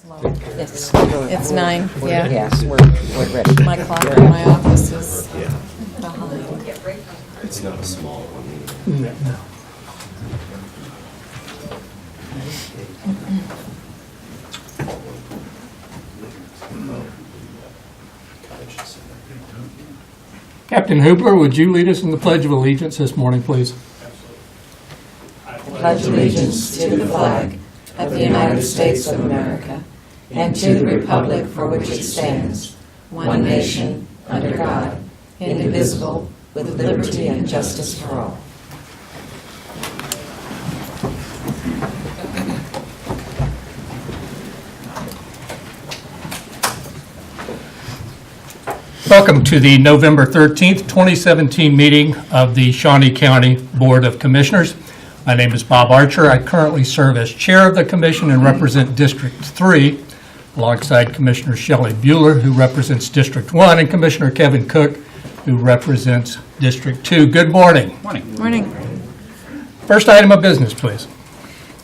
It's 9, yeah. Yes, we're ready. My clock in my office is behind. It's not a small one. No. Captain Hoopler, would you lead us in the Pledge of Allegiance this morning, please? Pledge allegiance to the flag of the United States of America and to the republic for which it stands, one nation, under God, indivisible, with liberty and justice for all. Welcome to the November 13th, 2017 meeting of the Shawnee County Board of Commissioners. My name is Bob Archer. I currently serve as chair of the commission and represent District 3, alongside Commissioner Shelley Bueller, who represents District 1, and Commissioner Kevin Cook, who represents District 2. Good morning. Morning. First item of business, please.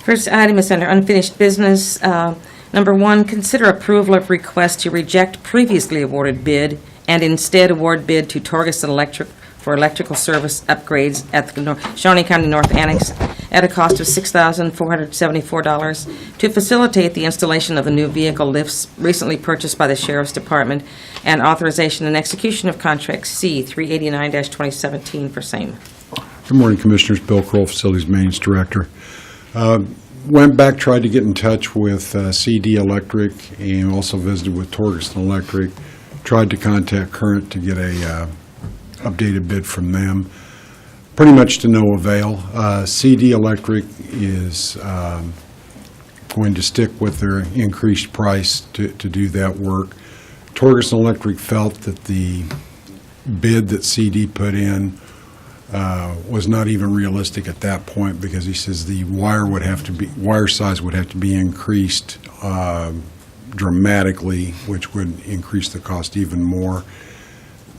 First item is under unfinished business. Number 1, consider approval of request to reject previously awarded bid and instead award bid to Torgerson Electric for electrical service upgrades at the Shawnee County North Annex at a cost of $6,474 to facilitate the installation of the new vehicle lifts recently purchased by the Sheriff's Department and authorization and execution of contract C 389-2017 for same. Good morning, Commissioners. Bill Kroll, Facilities Maintenance Director. Went back, tried to get in touch with CD Electric and also visited with Torgerson Electric. Tried to contact Current to get a updated bid from them. Pretty much to no avail. CD Electric is going to stick with their increased price to do that work. Torgerson Electric felt that the bid that CD put in was not even realistic at that point, because he says the wire size would have to be increased dramatically, which would increase the cost even more.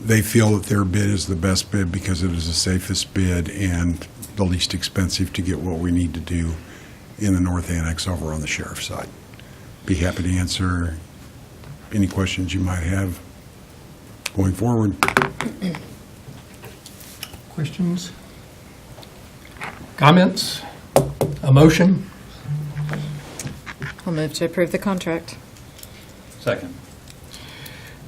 They feel that their bid is the best bid because it is the safest bid and the least expensive to get what we need to do in the North Annex over on the sheriff's side. Be happy to answer any questions you might have going forward. Questions? Comments? A motion? I'll move to approve the contract. Second.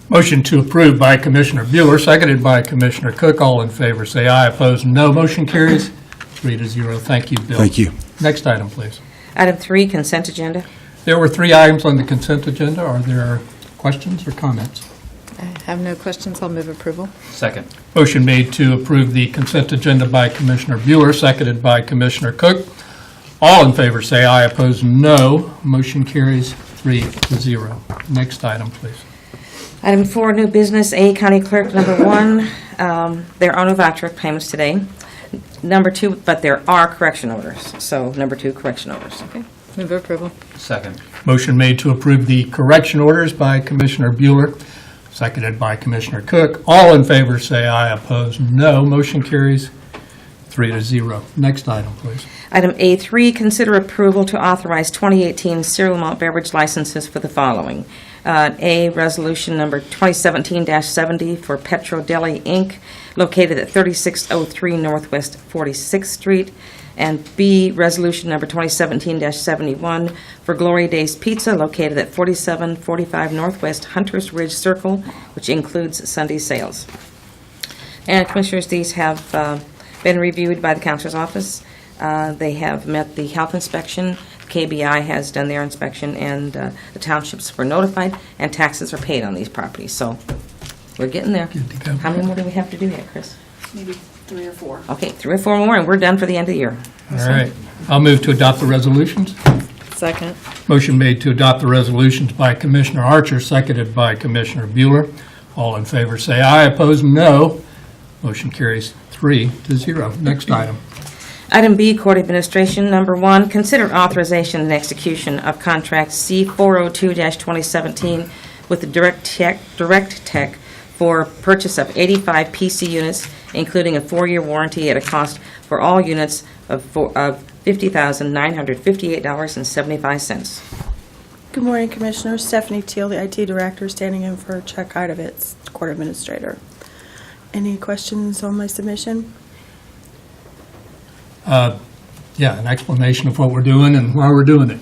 Motion to approve by Commissioner Bueller, seconded by Commissioner Cook. All in favor say aye. Opposed, no. Motion carries 3-0. Thank you, Bill. Thank you. Next item, please. Item 3, consent agenda. There were 3 items on the consent agenda. Are there questions or comments? I have no questions. I'll move approval. Second. Motion made to approve the consent agenda by Commissioner Bueller, seconded by Commissioner Cook. All in favor say aye. Opposed, no. Motion carries 3-0. Next item, please. Item 4, new business, A, County Clerk. Number 1, there are no voucher payments today. Number 2, but there are correction orders. So, number 2, correction orders. Okay. Move approval. Second. Motion made to approve the correction orders by Commissioner Bueller, seconded by Commissioner Cook. All in favor say aye. Opposed, no. Motion carries 3-0. Next item, please. Item A3, consider approval to authorize 2018 cereal malt beverage licenses for the following. A, resolution number 2017-70 for Petro Deli, Inc., located at 3603 Northwest 46th Street. And B, resolution number 2017-71 for Glory Days Pizza, located at 4745 Northwest Hunters Ridge Circle, which includes Sunday sales. And Commissioners, these have been reviewed by the Counselor's Office. They have met the health inspection. KBI has done their inspection, and the townships were notified, and taxes are paid on these properties. So we're getting there. Good to go. How many more do we have to do yet, Chris? Maybe 3 or 4. Okay, 3 or 4 more, and we're done for the end of the year. All right. I'll move to adopt the resolutions. Second. Motion made to adopt the resolutions by Commissioner Archer, seconded by Commissioner Bueller. All in favor say aye. Opposed, no. Motion carries 3-0. Next item. Item B, Court Administration. Number 1, consider authorization and execution of contract C402-2017 with the Direct Tech for purchase of 85 PC units, including a 4-year warranty at a cost for all units of $50,958.75. Good morning, Commissioners. Stephanie Teal, the IT Director, standing in for Chuck Idovitz, Court Administrator. Any questions on my submission? Yeah, an explanation of what we're doing and why we're doing it.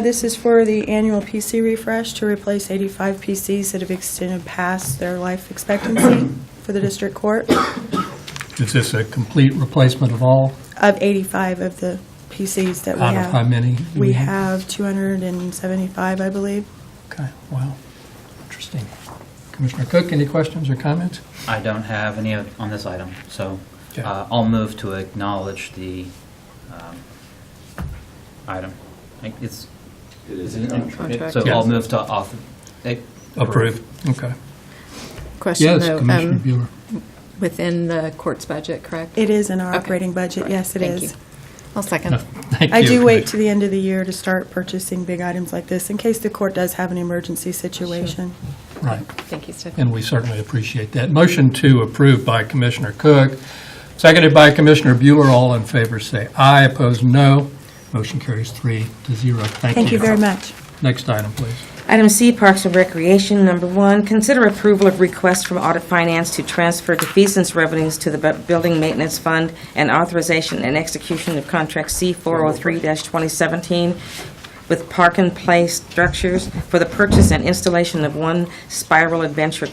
This is for the annual PC refresh to replace 85 PCs that have extended past their life expectancy for the District Court. Is this a complete replacement of all? Of 85 of the PCs that we Out have. of how many? We have 275, I believe. Okay, wow. Interesting. Commissioner Cook, any questions or comments? I don't have any on this item, so Okay. I'll move to acknowledge the item. It's, It is isn't a it? contract. So Yes. I'll move to author. Approved. Okay. Question, Yes, though, Commissioner Bueller. within the court's budget, correct? It is in our Okay. operating budget, yes, it Thank is. you. I'll second. Thank I you, do wait to Commissioner. the end of the year to start purchasing big items like this in case the court does have an emergency situation. Right, Thank you, Stephanie. and we certainly appreciate that. Motion to approve by Commissioner Cook, seconded by Commissioner Bueller. All in favor say aye, opposed no. Motion carries 3-0. Thank you. Thank you very much. Next item, please. Item C, Parks and Recreation. Number 1, consider approval of request from Audit Finance to transfer defeasance revenues to the Building Maintenance Fund and authorization and execution of Contract C403-2017 with Park and Play Structures for the purchase and installation of one Spiral Adventure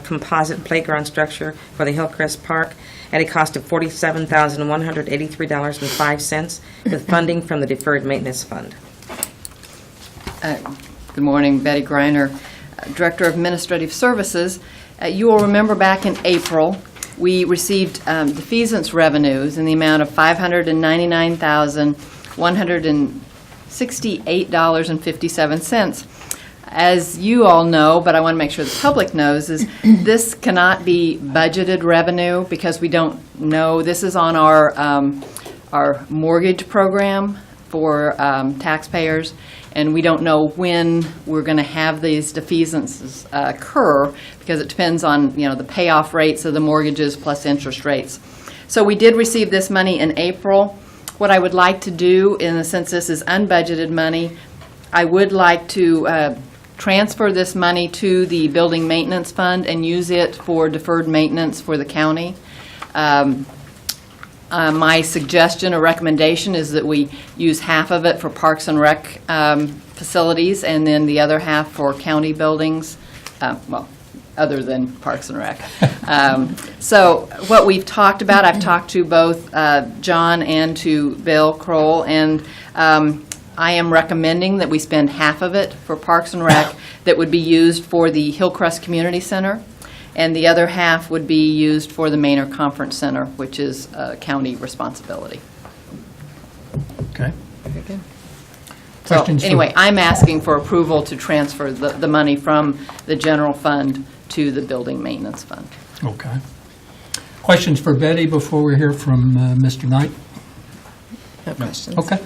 composite playground structure for the Hillcrest Park at a cost of $47,183.05 with funding from the Deferred Maintenance Fund. Good morning, Betty Greiner, Director of Administrative Services. You will remember back in April, we received defeasance revenues in the amount of $599,168.57. As you all know, but I want to make sure the public knows, is this cannot be budgeted revenue because we don't know. This is on our mortgage program for taxpayers, and we don't know when we're going to have these defeasances occur because it depends on, the payoff rates of the mortgages plus interest rates. So we did receive this money in April. What I would like to do, in the sense this is unbudgeted money, I would like to transfer this money to the Building Maintenance Fund and use it for deferred maintenance for the county. My suggestion or recommendation is that we use half of it for Parks and Rec facilities and then the other half for county buildings, other than Parks and Rec. So what we've talked about, I've talked to both John and to Bill Kroll, and I am recommending that we spend half of it for Parks and Rec that would be used for the Hillcrest Community Center, and the other half would be used for the Manor Conference Center, which is county responsibility. Okay. Very good. So Questions for- anyway, I'm asking for approval to transfer the money from the general fund to the Building Maintenance Fund. Okay. Questions for Betty before we hear from Mr. Knight? No questions. Okay.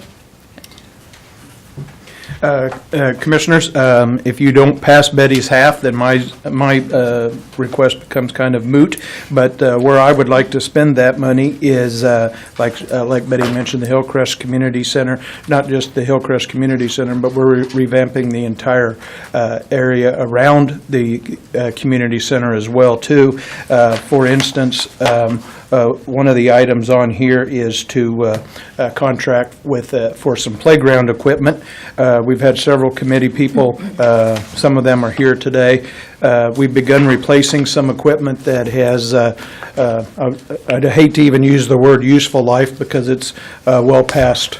Commissioners, if you don't pass Betty's half, then my request becomes kind of moot. But where I would like to spend that money is, like Betty mentioned, the Hillcrest Community Center. Not just the Hillcrest Community Center, but we're revamping the entire area around the community center as well, too. For instance, one of the items on here is to contract with for some playground equipment. We've had several committee people, some of them are here today. We've begun replacing some equipment that has, I'd hate to even use the word useful life because it's well past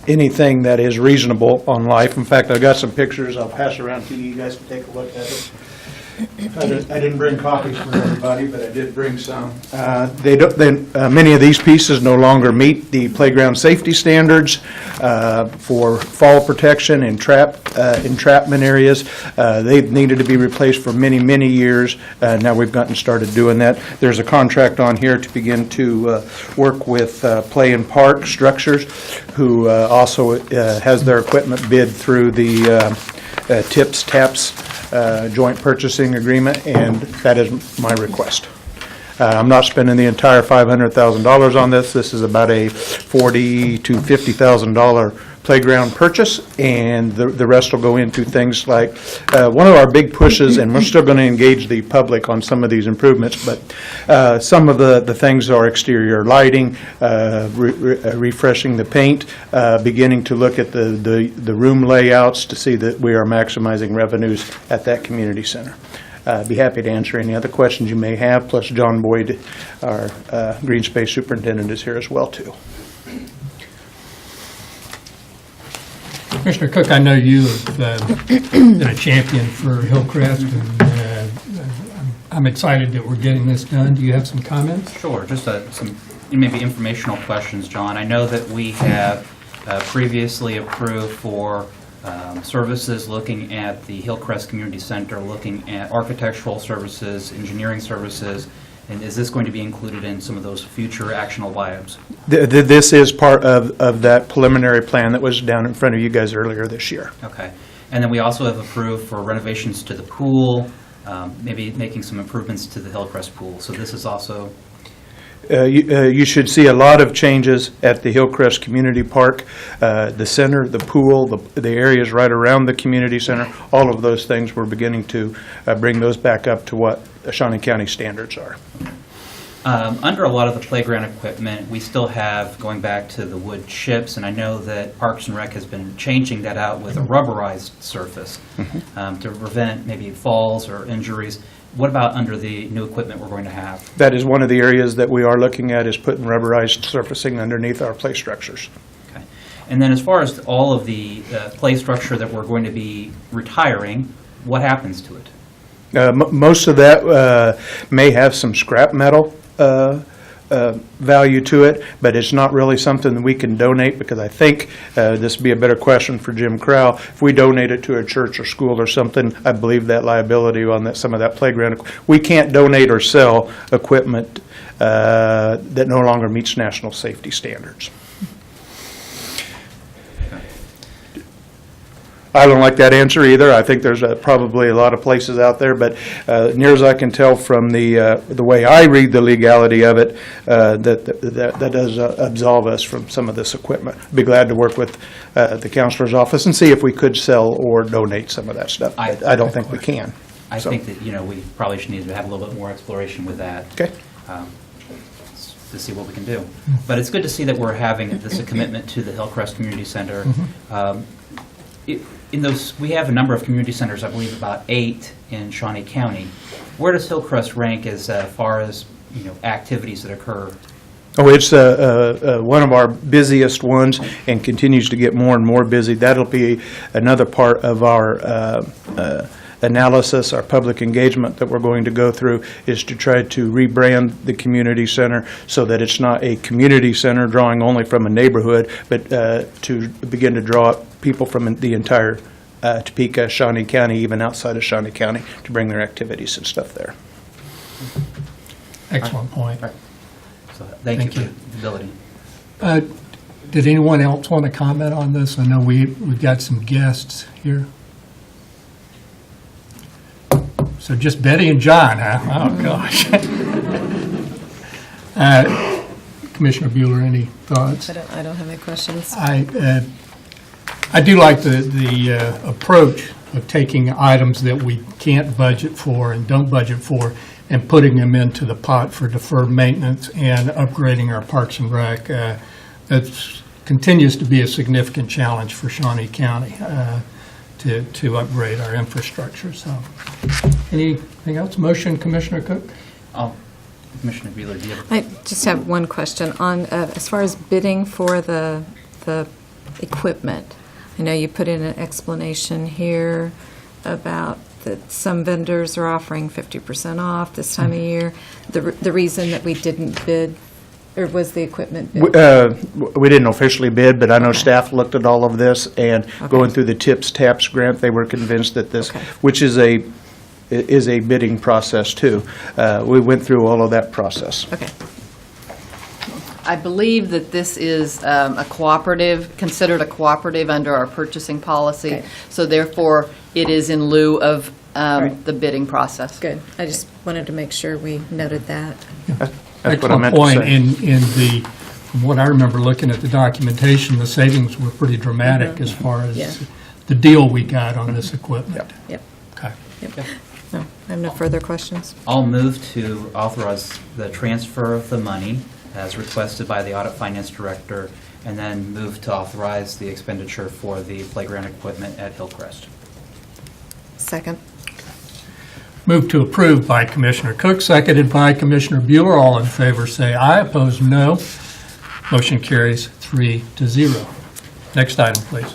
anything that is reasonable on life. In fact, I've got some pictures I'll pass around to you. You guys can take a look at it. I didn't bring copies for everybody, but I did bring some. Many of these pieces no longer meet the playground safety standards for fall protection and entrapment areas. They've needed to be replaced for many, many years. Now we've gotten started doing that. There's a contract on here to begin to work with Play and Park Structures, who also has their equipment bid through the TAPS joint purchasing agreement, and that is my request. I'm not spending the entire $500,000 on this. This is about a $40,000 to $50,000 playground purchase, and the rest will go into things like, one of our big pushes, and we're still going to engage the public on some of these improvements, but some of the things are exterior lighting, refreshing the paint, beginning to look at the room layouts to see that we are maximizing revenues at that community center. Be happy to answer any other questions you may have, plus John Boyd, our Green Space Superintendent, is here as well, too. Commissioner Cook, I know you have been a champion for Hillcrest, and I'm excited that we're getting this done. Do you have some comments? Sure, just some maybe informational questions, John. I know that we have previously approved for services looking at the Hillcrest Community Center, looking at architectural services, engineering services, and is this going to be included in some of those future actionable items? This is part of that preliminary plan that was down in front of you guys earlier this year. Okay. And then we also have approved for renovations to the pool, maybe making some improvements to the Hillcrest pool. So this is also... You should see a lot of changes at the Hillcrest Community Park, the center, the pool, the areas right around the community center, all of those things, we're beginning to bring those back up to what Shawnee County standards are. Under a lot of the playground equipment, we still have, going back to the wood chips, and I know that Parks and Rec has been changing that out with a rubberized surface to prevent maybe falls or injuries. What about under the new equipment we're going to have? That is one of the areas that we are looking at, is putting rubberized surfacing underneath our play structures. Okay. And then as far as all of the play structure that we're going to be retiring, what happens to it? Most of that may have some scrap metal value to it, but it's not really something that we can donate, because I think this would be a better question for Jim Crowell. If we donate it to a church or school or something, I believe that liability on some of that playground. We can't donate or sell equipment that no longer meets national safety standards. I don't like that answer either. I think there's probably a lot of places out there, but near as I can tell from the way I read the legality of it, that does absolve us from some of this equipment. I'd be glad to work with the counselor's office and see if we could sell or donate some of that stuff. I don't think we can. I think that, we probably should need to have a little bit more exploration with that. Okay. To see what we can do. But it's good to see that we're having this commitment to the Hillcrest Community Center. We have a number of community centers, I believe about 8 in Shawnee County. Where does Hillcrest rank as far as activities that occur? Oh, it's one of our busiest ones and continues to get more and more busy. That'll be another part of our analysis, our public engagement that we're going to go through, is to try to rebrand the community center so that it's not a community center drawing only from a neighborhood, but to begin to draw people from the entire Topeka, Shawnee County, even outside of Shawnee County, to bring their activities and stuff there. Excellent point. Right. So thank you for the ability. Did anyone else want to comment on this? I know we've got some guests here. So just Betty and John, huh? Oh, gosh. Commissioner Bueller, any thoughts? I don't have any questions. I do like the approach of taking items that we can't budget for and don't budget for and putting them into the pot for deferred maintenance and upgrading our Parks and Rec. That continues to be a significant challenge for Shawnee County to upgrade our infrastructure. So, anything else? Motion, Commissioner Cook? Commissioner Bueller, do you have I just have one question on as far as bidding for the equipment. I know you put in an explanation here about that some vendors are offering 50% off this time of year. The reason that we didn't bid, or was the equipment bid? We didn't officially bid, but I know staff looked at all of this, and going through the TIPS TAPS grant, they were convinced that this, which is a bidding process too. We went through all of that process. Okay. I believe that this is a cooperative, considered a cooperative under our purchasing policy. Okay. So therefore, it is in lieu of Right. the bidding process. Good. I just wanted to make sure we noted that. That's what I Excellent meant to point. say. From what I remember looking at the documentation, the savings were pretty dramatic as far Yeah. as the deal we got on this equipment. Yep. Okay. Yep. No, I have no further questions. I'll move to authorize the transfer of the money as requested by the Audit Finance Director, and then move to authorize the expenditure for the playground equipment at Hillcrest. Second. Move to approve by Commissioner Cook, seconded by Commissioner Bueller. All in favor, say aye. Opposed, no. Motion carries 3-0. Next item, please.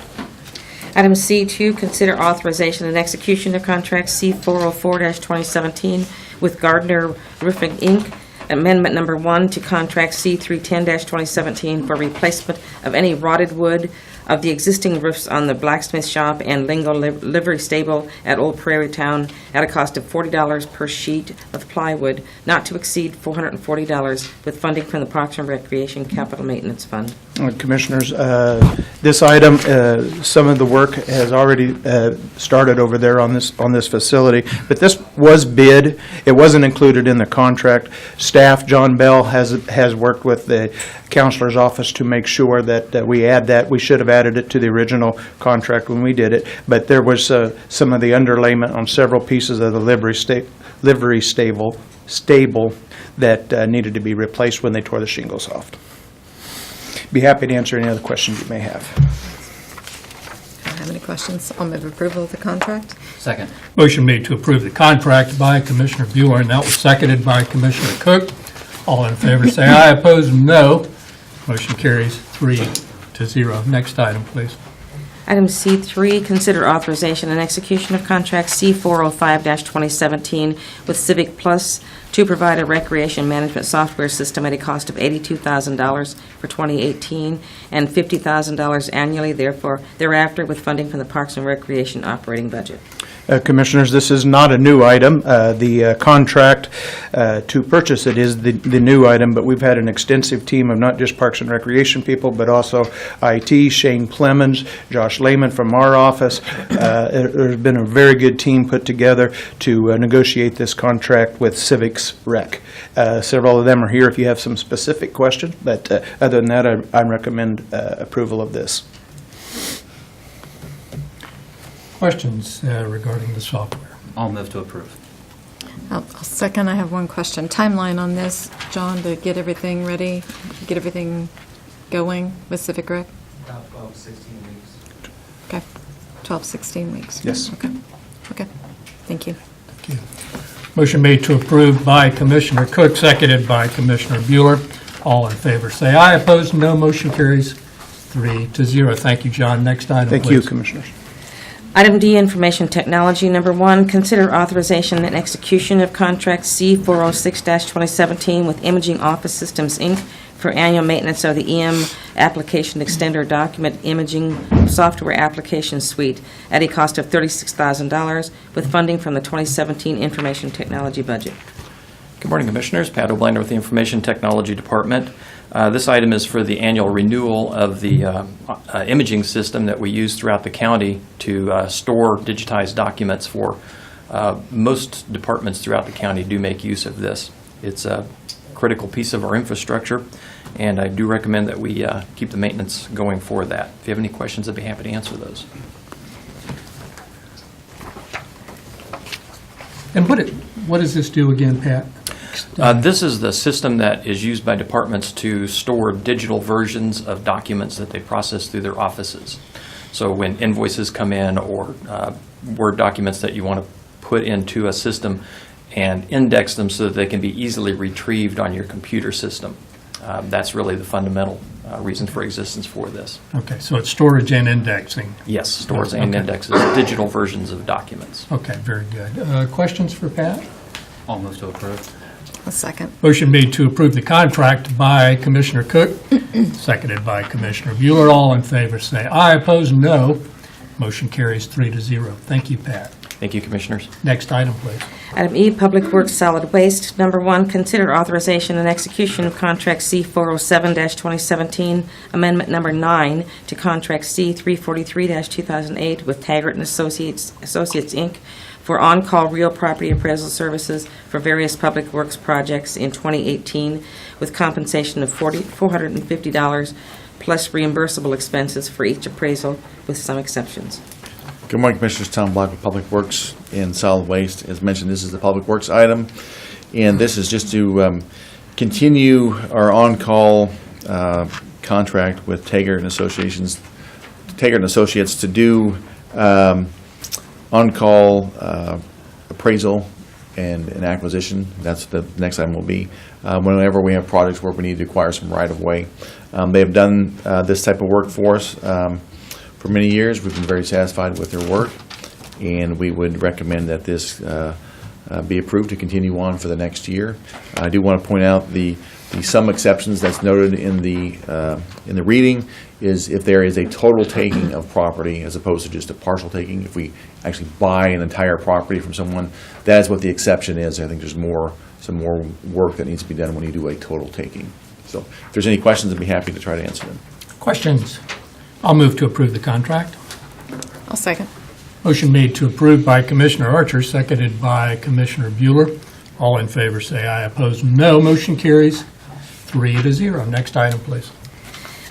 Item C2, consider authorization and execution of contract C404-2017 with Gardner Roofing, Inc., amendment number 1 to contract C310-2017 for replacement of any rotted wood of the existing roofs on the blacksmith shop and Lingo livery stable at Old Prairie Town at a cost of $40 per sheet of plywood, not to exceed $440, with funding from the Parks and Recreation Capital Maintenance Fund. Commissioners, this item, some of the work has already started over there on this facility, but this was bid. It wasn't included in the contract. Staff, John Bell, has worked with the counselor's office to make sure that we add that. We should have added it to the original contract when we did it, but there was some of the underlayment on several pieces of the livery stable that needed to be replaced when they tore the shingles off. Be happy to answer any other questions you may have. I don't have any questions. I'll move approval of the contract. Second. Motion made to approve the contract by Commissioner Bueller, and that was seconded by Commissioner Cook. All in favor, say aye. Opposed, no. Motion carries 3-0. Next item, please. Item C3, consider authorization and execution of contract C405-2017 with Civic Plus to provide a recreation management software system at a cost of $82,000 for 2018 and $50,000 annually, thereafter, with funding from the Parks and Recreation operating budget. Commissioners, this is not a new item. The contract to purchase it is the new item, but we've had an extensive team of not just Parks and Recreation people, but also IT, Shane Clemens, Josh Lehman from our office. There's been a very good team put together to negotiate this contract with Civics Rec. Several of them are here if you have some specific questions, but other than that, I recommend approval of this. Questions regarding the software? I'll move to approve. I'll second. I have one question. Timeline on this, John, to get everything ready, get everything going with Civic Rec? About 12, 16 weeks. Okay. 12, 16 weeks? Yes. Okay. Okay. Thank you. Thank you. Motion made to approve by Commissioner Cook, seconded by Commissioner Bueller. All in favor, say aye. Opposed, no. Motion carries 3-0. Thank you, John. Next item, Thank you, please. Commissioners. Item D, Information Technology. Number 1, consider authorization and execution of contract C406-2017 with Imaging Office Systems, Inc. for annual maintenance of the EM Application Extender Document Imaging Software Application Suite at a cost of $36,000 with funding from the 2017 Information Technology budget. Good morning, Commissioners. Pat O'Blinder with the Information Technology Department. This item is for the annual renewal of the imaging system that we use throughout the county to store digitized documents for most departments throughout the county do make use of this. It's a critical piece of our infrastructure, and I do recommend that we keep the maintenance going for that. If you have any questions, I'd be happy to answer those. And what does this do again, Pat? This is the system that is used by departments to store digital versions of documents that they process through their offices. So when invoices come in or Word documents that you want to put into a system and index them so that they can be easily retrieved on your computer system. That's really the fundamental reason for existence for this. Okay, so it's storage and indexing. Yes, stores and Okay. indexes digital versions of documents. Okay, very good. Questions for Pat? I'll move to approve. A second. Motion made to approve the contract by Commissioner Cook, seconded by Commissioner Bueller. All in favor, say aye. Opposed, no. Motion carries 3-0. Thank you, Pat. Thank you, Commissioners. Next item, please. Item E, Public Works Solid Waste. Number 1, consider authorization and execution of contract C407-2017, amendment number 9 to contract C343-2008 with Taggart and Associates, Inc. for on-call real property appraisal services for various public works projects in 2018 with compensation of $450 plus reimbursable expenses for each appraisal with some exceptions. Good morning, Commissioners. Tom Block with Public Works and Solid Waste. As mentioned, this is the Public Works item, and this is just to continue our on-call contract with Taggart and Associates to do on-call appraisal and acquisition. That's the next item will be. Whenever we have projects where we need to acquire some right-of-way. They have done this type of work for us for many years. We've been very satisfied with their work, and we would recommend that this be approved to continue on for the next year. I do want to point out the some exceptions that's noted in the reading is if there is a total taking of property as opposed to just a partial taking. If we actually buy an entire property from someone, that is what the exception is. I think there's some more work that needs to be done when you do a total taking. So if there's any questions, I'd be happy to try to answer them. Questions? I'll move to approve the contract. I'll second. Motion made to approve by Commissioner Archer, seconded by Commissioner Bueller. All in favor say aye. Opposed, no. Motion carries 3-0. Next item, please.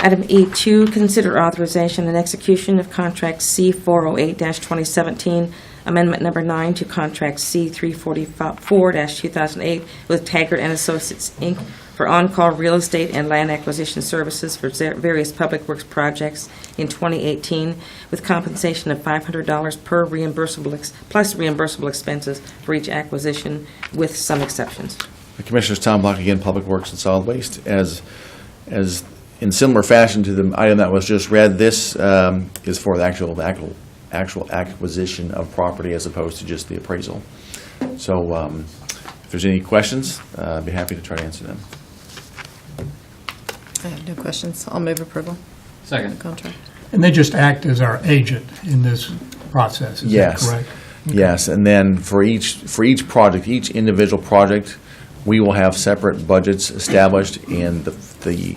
Item E2, consider authorization and execution of contract C408-2017, amendment number 9 to contract C344-2008 with Taggart and Associates, Inc. for on-call real estate and land acquisition services for various public works projects in 2018 with compensation of $500 per reimbursable plus reimbursable expenses for each acquisition with some exceptions. The Commissioners, Tom Block again, Public Works and Solid Waste. As in similar fashion to the item that was just read, this is for the actual acquisition of property as opposed to just the appraisal. So if there's any questions, I'd be happy to try to answer them. I have no questions. I'll move approval. Second. Contract. And they just act as our agent in this process, is Yes. that correct? Yes, and then for each project, each individual project, we will have separate budgets established, and the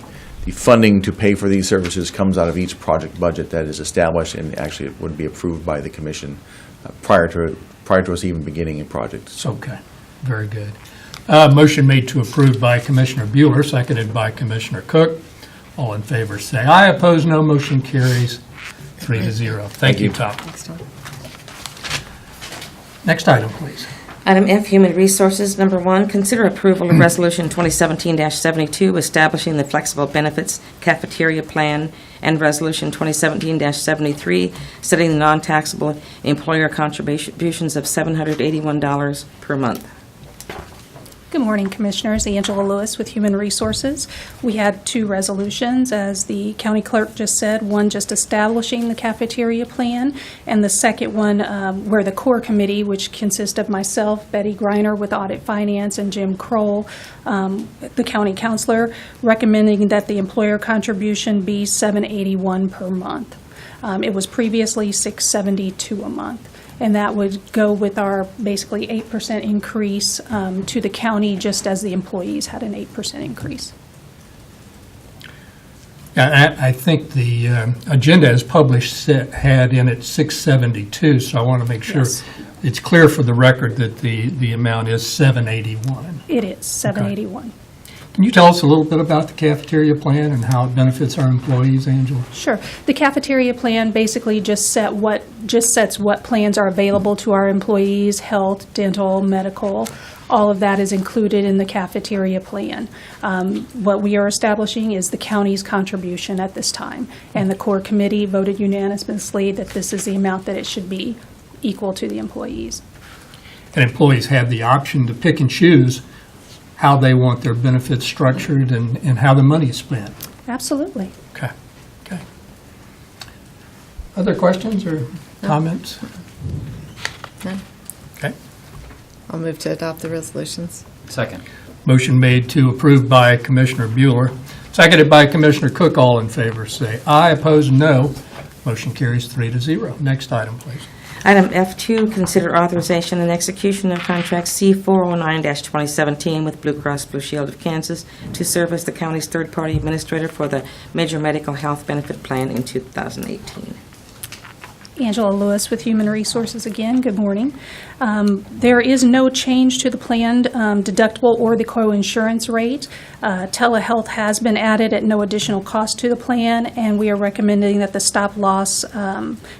funding to pay for these services comes out of each project budget that is established, and actually it would be approved by the Commission prior to us even beginning a project. So Okay, very good. Motion made to approve by Commissioner Bueller, seconded by Commissioner Cook. All in favor say aye. Opposed, no. Motion carries 3-0. Thank you, Tom. Thanks, Tom. Next item, please. Item F, Human Resources. Number 1, consider approval of Resolution 2017-72, establishing the Flexible Benefits Cafeteria Plan, and Resolution 2017-73, setting the non-taxable employer contributions of $781 per month. Good morning, Commissioners. Angela Lewis with Human Resources. We had 2 resolutions, as the county clerk just said, one just establishing the cafeteria plan, and the second one where the core committee, which consists of myself, Betty Greiner with Audit Finance, and Jim Kroll, the county counselor, recommending that the employer contribution be $781 per month. It was previously $672 a month. And that would go with our basically 8% increase to the county, just as the employees had an 8% increase. Yeah, I think the agenda as published had in it 672, so I want to make sure Yes. it's clear for the record that the amount is 781. It is $781. Can you tell us a little bit about the cafeteria plan and how it benefits our employees, Angela? Sure. The cafeteria plan basically just sets what plans are available to our employees: health, dental, medical. All of that is included in the cafeteria plan. What we are establishing is the county's contribution at this time, and the core committee voted unanimously that this is the amount that it should be, equal to the employees. And employees have the option to pick and choose how they want their benefits structured and how the money is spent. Absolutely. Okay. Other questions or comments? None. Okay. I'll move to adopt the resolutions. Second. Motion made to approve by Commissioner Bueller, seconded by Commissioner Cook. All in favor say aye. Opposed, no. Motion carries 3-0. Next item, please. Item F2, consider authorization and execution of contract C409-2017 with Blue Cross Blue Shield of Kansas to serve as the county's third-party administrator for the Major Medical Health Benefit Plan in 2018. Angela Lewis with Human Resources again. Good morning. There is no change to the planned deductible or the co-insurance rate. Telehealth has been added at no additional cost to the plan, and we are recommending that the stop loss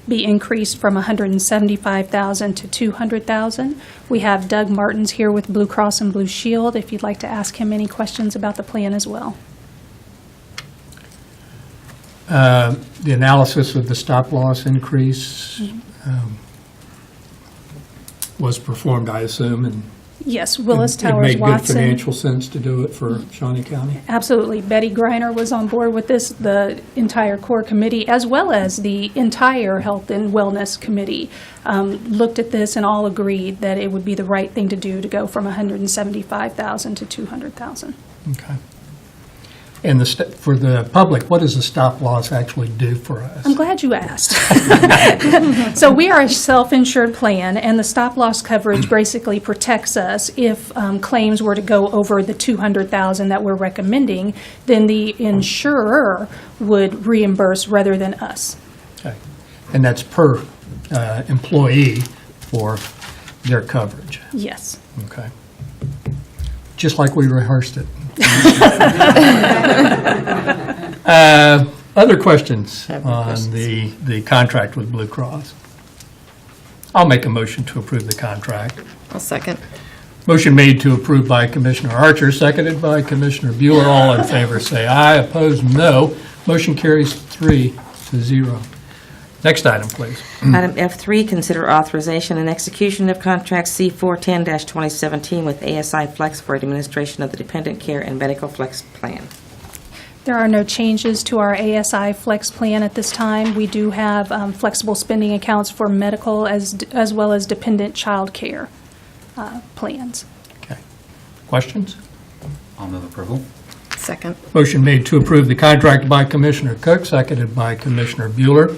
be increased from $175,000 to $200,000. We have Doug Martins here with Blue Cross and Blue Shield if you'd like to ask him any questions about the plan as well. The analysis of the stop loss increase was performed, I assume, and Yes, Willis it Towers made good Watson. financial sense to do it for Shawnee County. Absolutely. Betty Greiner was on board with this, the entire core committee, as well as the entire Health and Wellness Committee looked at this and all agreed that it would be the right thing to do to go from $175,000 to $200,000. Okay. And for the public, what does the stop loss actually do for us? I'm glad you asked. So we are a self-insured plan, and the stop-loss coverage basically protects us if claims were to go over the $200,000 that we're recommending, then the insurer would reimburse rather than us. Okay. And that's per employee for their coverage? Yes. Okay. Just like we rehearsed it. Other questions on the contract with Blue Cross? I'll make a motion to approve the contract. I'll second. Motion made to approve by Commissioner Archer, seconded by Commissioner Bueller. All in favor say aye. Opposed, no. Motion carries 3-0. Next item, please. Item F3, consider authorization and execution of contract C410-2017 with ASI Flex for administration of the Dependent Care and Medical Flex Plan. There are no changes to our ASI Flex plan at this time. We do have flexible spending accounts for medical as well as dependent child care plans. Okay. Questions? I'll move approval. Second. Motion made to approve the contract by Commissioner Cook, seconded by Commissioner Bueller.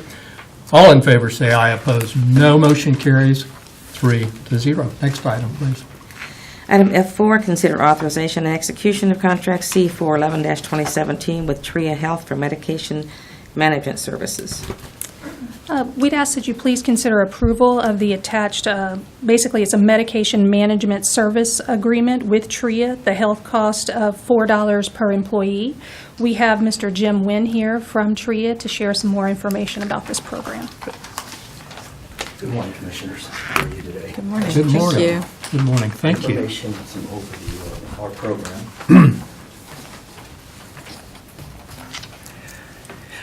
All in favor say aye. Opposed, no. Motion carries 3-0. Next item, please. Item F4, consider authorization and execution of contract C411-2017 with Tria Health for medication management services. We'd ask that you please consider approval of the attached, basically it's a medication management service agreement with TRIA, the health cost of $4 per employee. We have Mr. Jim Wynn here from TRIA to share some more information about this program. Good morning, Commissioners. How are you today? Good morning. Good morning. Thank you. Good morning. Thank you. Information and some overview of our program.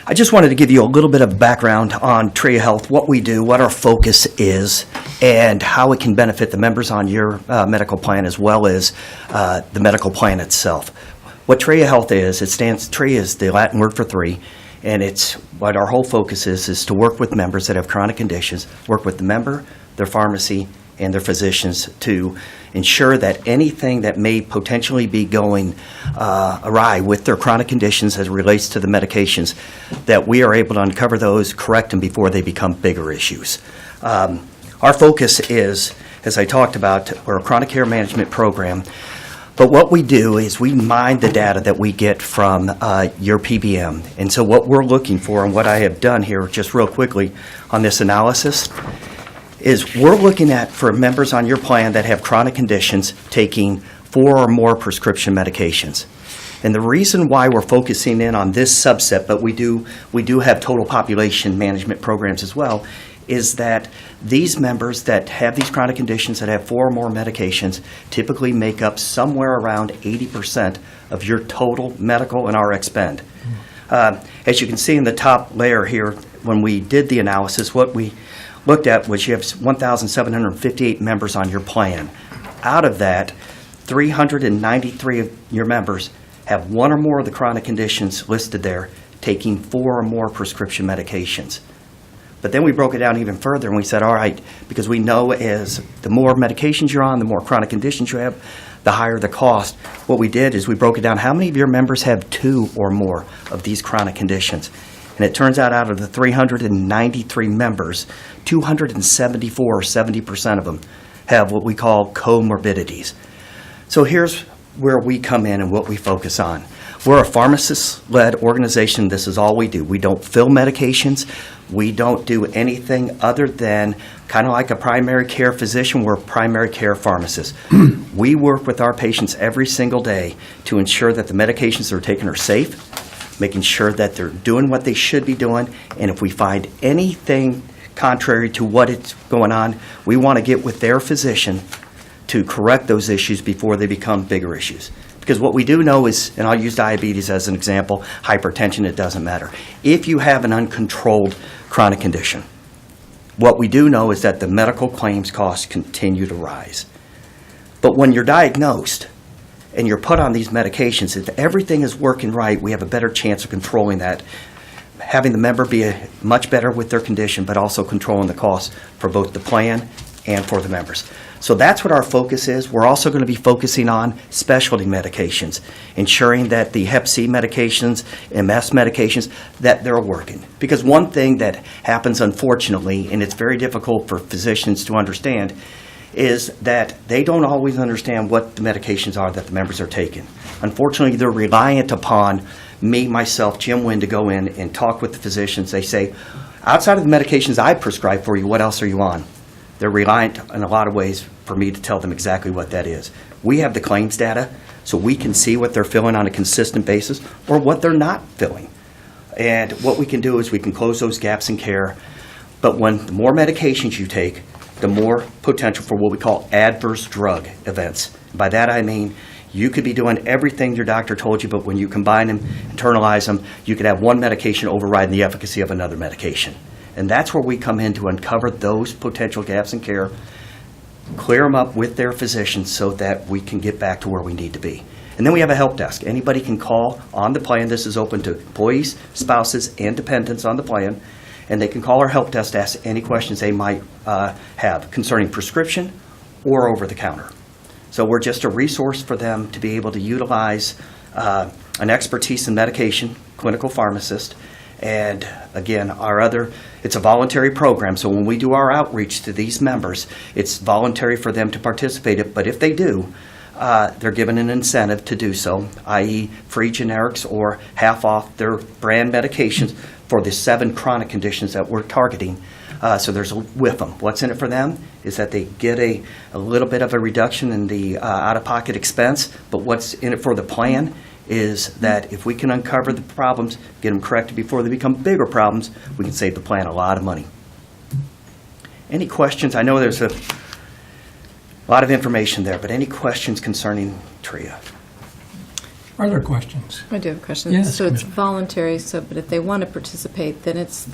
I just wanted to give you a little bit of background on TRIA Health, what we do, what our focus is, and how it can benefit the members on your medical plan as well as the medical plan itself. What TRIA Health is, TRIA is the Latin word for three, and it's what our whole focus is to work with members that have chronic conditions, work with the member, their pharmacy, and their physicians to ensure that anything that may potentially be going awry with their chronic conditions as it relates to the medications, that we are able to uncover those, correct them before they become bigger issues. Our focus is, as I talked about, we're a chronic care management program, but what we do is we mine the data that we get from your PBM. And so what we're looking for, and what I have done here just real quickly on this analysis, is we're looking at, for members on your plan that have chronic conditions, taking 4 or more prescription medications. And the reason why we're focusing in on this subset, but we do have total population management programs as well, is that these members that have these chronic conditions that have 4 or more medications typically make up somewhere around 80% of your total medical and RX spend. As you can see in the top layer here, when we did the analysis, what we looked at was you have 1,758 members on your plan. Out of that, 393 of your members have 1 or more of the chronic conditions listed there, taking 4 or more prescription medications. But then we broke it down even further and we said, all right, because we know as the more medications you're on, the more chronic conditions you have, the higher the cost. What we did is we broke it down. How many of your members have 2 or more of these chronic conditions? And it turns out of the 393 members, 274, 70% of them, have what we call comorbidities. So here's where we come in and what we focus on. We're a pharmacist-led organization. This is all we do. We don't fill medications. We don't do anything other than, kind of like a primary care physician, we're a primary care pharmacist. We work with our patients every single day to ensure that the medications they're taking are safe, making sure that they're doing what they should be doing, and if we find anything contrary to what is going on, we want to get with their physician to correct those issues before they become bigger issues. Because what we do know is, and I'll use diabetes as an example, hypertension, it doesn't matter. If you have an uncontrolled chronic condition, what we do know is that the medical claims costs continue to rise. But when you're diagnosed and you're put on these medications, if everything is working right, we have a better chance of controlling that, having the member be much better with their condition, but also controlling the costs for both the plan and for the members. So that's what our focus is. We're also going to be focusing on specialty medications, ensuring that the Hep C medications, MS medications, that they're working. Because one thing that happens, unfortunately, and it's very difficult for physicians to understand, is that they don't always understand what the medications are that the members are taking. Unfortunately, they're reliant upon me, myself, Jim Wynn, to go in and talk with the physicians. They say, outside of the medications I prescribe for you, what else are you on? They're reliant in a lot of ways for me to tell them exactly what that is. We have the claims data, so we can see what they're filling on a consistent basis or what they're not filling. And what we can do is we can close those gaps in care. But when the more medications you take, the more potential for what we call adverse drug events. By that I mean you could be doing everything your doctor told you, but when you combine them, internalize them, you could have one medication overriding the efficacy of another medication. And that's where we come in to uncover those potential gaps in care, clear them up with their physicians so that we can get back to where we need to be. And then we have a help desk. Anybody can call on the plan. This is open to employees, spouses, and dependents on the plan. And they can call our help desk to ask any questions they might have concerning prescription or over-the-counter. So we're just a resource for them to be able to utilize an expertise in medication, clinical pharmacist, and again, it's a voluntary program, so when we do our outreach to these members, it's voluntary for them to participate in, but if they do, they're given an incentive to do so, i.e. free generics or half off their brand medications for the 7 chronic conditions that we're targeting. So there's with them. What's in it for them is that they get a little bit of a reduction in the out-of-pocket expense, but what's in it for the plan is that if we can uncover the problems, get them corrected before they become bigger problems, we can save the plan a lot of money. Any questions? I know there's a lot of information there, but any questions concerning TRIA? Are there questions? I do have a question. Yes, So it's Commissioner. voluntary, but if they want to participate, then it's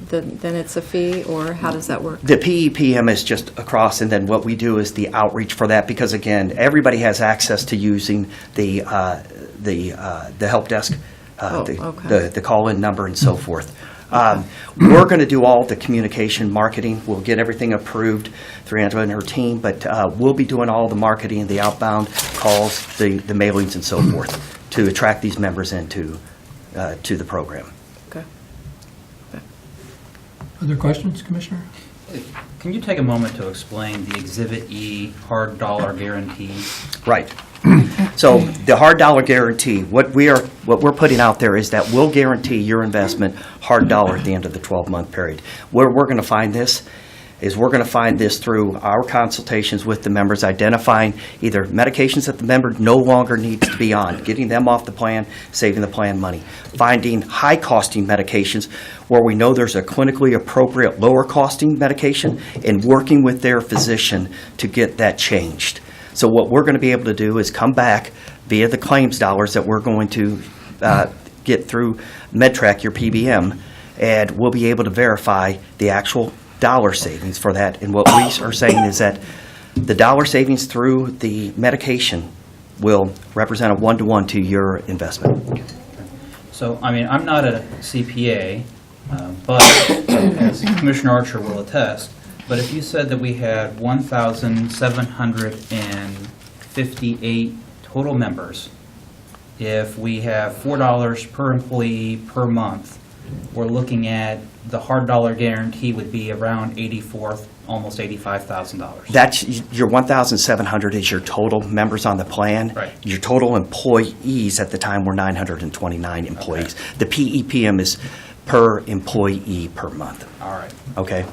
then it's a fee, or how does that work? The PEPM is just across, and then what we do is the outreach for that, because again, everybody has access to using the help desk, okay. the call-in number and so forth. We're going to do all the communication marketing. We'll get everything approved through Angela and her team, but we'll be doing all the marketing, the outbound calls, the mailings and so forth to attract these members into to the program. Okay. Other questions, Commissioner? Can you take a moment to explain the Exhibit E hard dollar guarantee? Right. So the hard dollar guarantee, what we're putting out there is that we'll guarantee your investment hard dollar at the end of the 12-month period. Where we're going to find this is we're going to find this through our consultations with the members, identifying either medications that the member no longer needs to be on, getting them off the plan, saving the plan money, finding high-costing medications where we know there's a clinically appropriate lower-costing medication, and working with their physician to get that changed. So what we're going to be able to do is come back via the claims dollars that we're going to get through MedTrack, your PBM, and we'll be able to verify the actual dollar savings for that. And what we are saying is that the dollar savings through the medication will represent a one-to-one to your investment. So, I mean, I'm not a CPA, but as Commissioner Archer will attest, but if you said that we had 1,758 total members, if we have $4 per employee per month, we're looking at the hard dollar guarantee would be around almost $85,000. That's your 1,700 is your total members on the plan. Right. Your total employees at the time were 929 employees. The PEPM is per employee per month, All right. okay?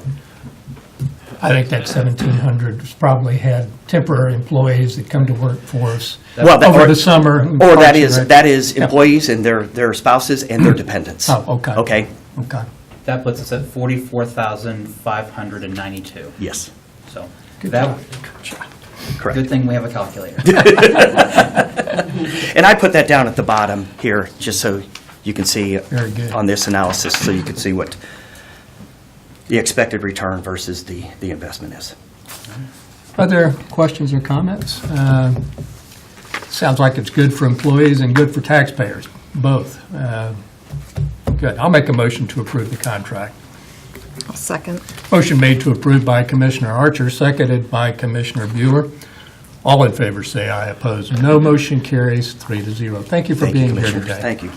I think that 1,700 has probably had temporary employees that come to work for us Well, that- over the summer. and Or Parks that and is, Rec. that is Yeah. employees and their spouses and their dependents. Oh, okay. Okay? Okay. That puts us at 44,592. Yes, So Good that, job. correct. good thing we have a calculator. And I put that down at the bottom here, just so you can see Very good. on this analysis, so you can see what the expected return versus the investment is. Other questions or comments? Sounds like it's good for employees and good for taxpayers, both. Good. I'll make a motion to approve the contract. I'll second. Motion made to approve by Commissioner Archer, seconded by Commissioner Bueller. All in favor say aye. Opposed, no. Motion carries 3-0. Thank you for Thank you, being here Commissioners. today. Thank you.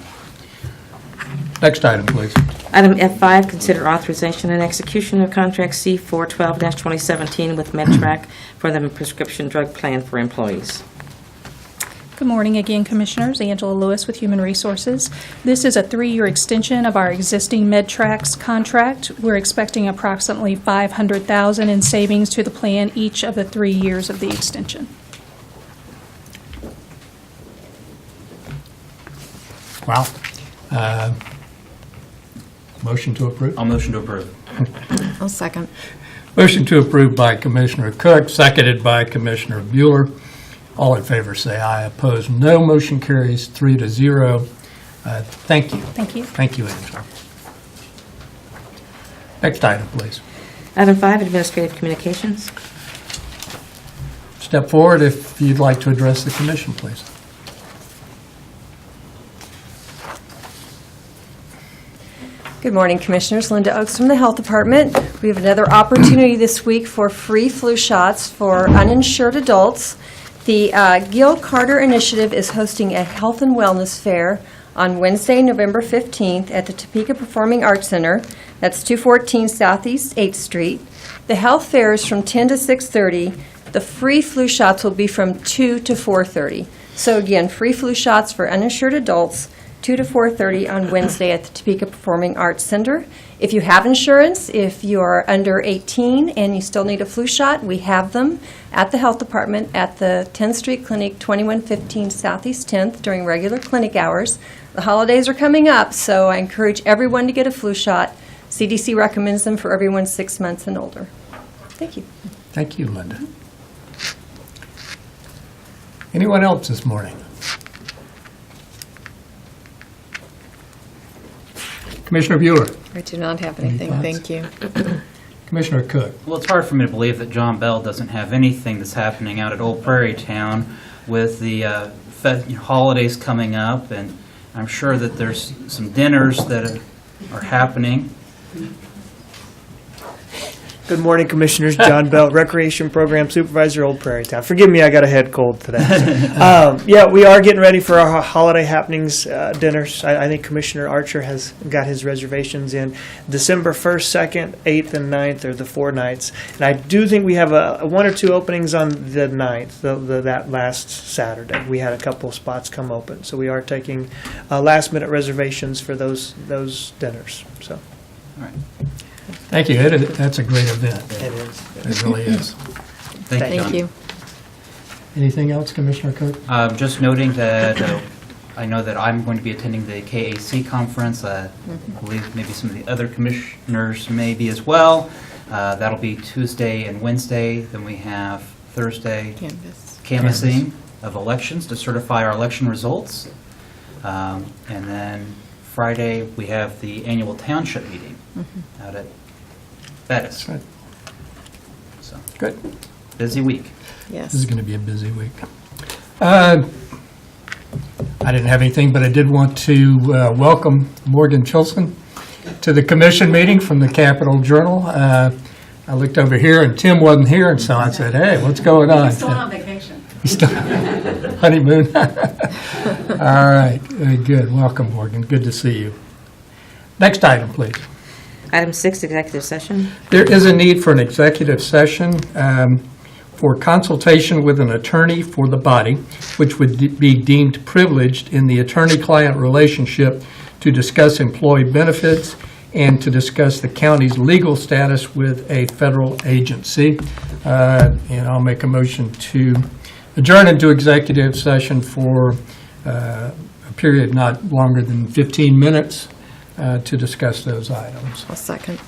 Next item, please. Item F5, consider authorization and execution of contract C412-2017 with MedTrack for the prescription drug plan for employees. Good morning again, Commissioners. Angela Lewis with Human Resources. This is a 3-year extension of our existing MedTrax contract. We're expecting approximately $500,000 in savings to the plan each of the 3 years of the extension. Wow. Motion to approve? I'll motion to approve. I'll second. Motion to approve by Commissioner Cook, seconded by Commissioner Bueller. All in favor say aye. Opposed, no. Motion carries 3-0. Thank you. Thank you. Thank you, Angela. Next item, please. Item 5, administrative communications. Step forward if you'd like to address the commission, please. Good morning, Commissioners. Linda Oakes from the Health Department. We have another opportunity this week for free flu shots for uninsured adults. The Gil Carter Initiative is hosting a health and wellness fair on Wednesday, November 15th at the Topeka Performing Arts Center. That's 214 Southeast 8th Street. The health fair is from 10 to 6:30. The free flu shots will be from 2 to 4:30. So again, free flu shots for uninsured adults, 2 to 4:30 on Wednesday at the Topeka Performing Arts Center. If you have insurance, if you are under 18 and you still need a flu shot, we have them at the Health Department at the 10th Street Clinic, 2115 Southeast 10th during regular clinic hours. The holidays are coming up, so I encourage everyone to get a flu shot. CDC recommends them for everyone 6 months and older. Thank you. Thank you, Linda. Anyone else this morning? Commissioner Bueller. I do not have Any anything, thoughts? thank you. Commissioner Cook. Well, it's hard for me to believe that John Bell doesn't have anything that's happening out at Old Prairie Town with the holidays coming up, and I'm sure that there's some dinners that are happening. Good morning, Commissioners. John Bell, Recreation Program Supervisor, Old Prairie Town. Forgive me, I got a head cold today. Yeah, we are getting ready for our holiday happenings dinners. I think Commissioner Archer has got his reservations in. December 1st, 2nd, 8th, and 9th are the 4 nights. And I do think we have 1 or 2 openings on the 9th, that last Saturday. We had a couple of spots come open. So we are taking last-minute reservations for those dinners. So. All right. Thank you. That's a great event. It is. It really is. Thank you, John. Thank you. Anything else, Commissioner Cook? Just noting that I know that I'm going to be attending the KAC conference. I believe maybe some of the other commissioners may be as well. That'll be Tuesday and Wednesday. Then we have Thursday canvassing of elections to certify our election results. And then Friday, we have the annual township meeting out at Bettis. Right. So, Good. busy week. Yes. This is going to be a busy week. I didn't have anything, but I did want to welcome Morgan Chilson to the commission meeting from the Capital Journal. I looked over here, and Tim wasn't here, and so I said, hey, what's going on? Still on vacation. Honeymoon. All right, very good. Welcome, Morgan. Good to see you. Next item, please. Item 6, executive session. There is a need for an executive session for consultation with an attorney for the body, which would be deemed privileged in the attorney-client relationship to discuss employee benefits, and to discuss the county's legal status with a federal agency. And I'll make a motion to adjourn into executive session for a period not longer than 15 minutes to discuss those items. I'll second.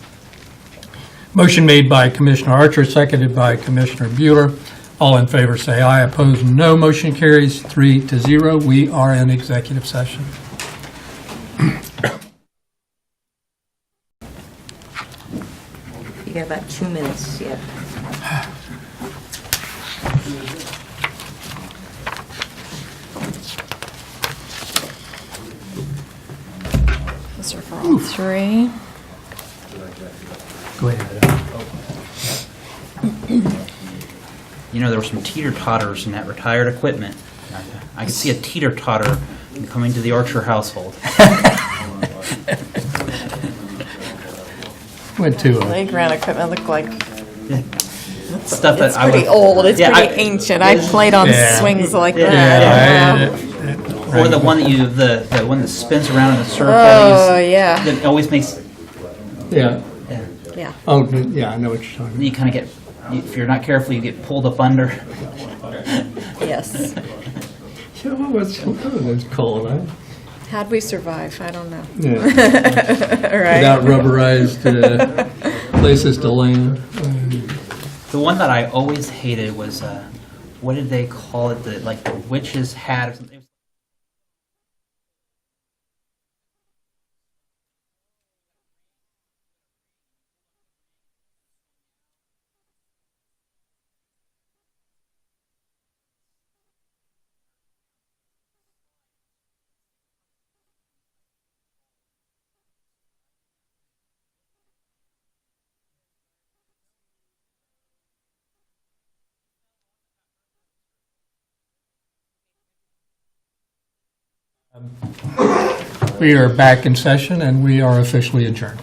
Motion made by Commissioner Archer, seconded by Commissioner Bueller. All in favor say aye. Opposed, no. Motion carries 3-0. We are in executive session. You got about 2 minutes yet. Those are for all three. Go ahead. You know, there were some teeter-totters in that retired equipment. I could see a teeter-totter coming to the Archer household. Went to a Playground equipment look like Stuff that it's I pretty would- old. It's Yeah, pretty ancient. I played on Yeah. swings like Yeah. that. Or the one that the one that spins around in the circle. Oh, yeah. That always makes. Yeah. Yeah. Oh, yeah, I know what you're talking about. You kind of get, if you're not careful, you get pulled up under. Yes. Yeah, what's those called? How'd we survive? I don't know. Yeah. Right. Without rubberized places to land. The one that I always hated was, what did they call it? The witch's hat or something. We are back in session and we are officially adjourned.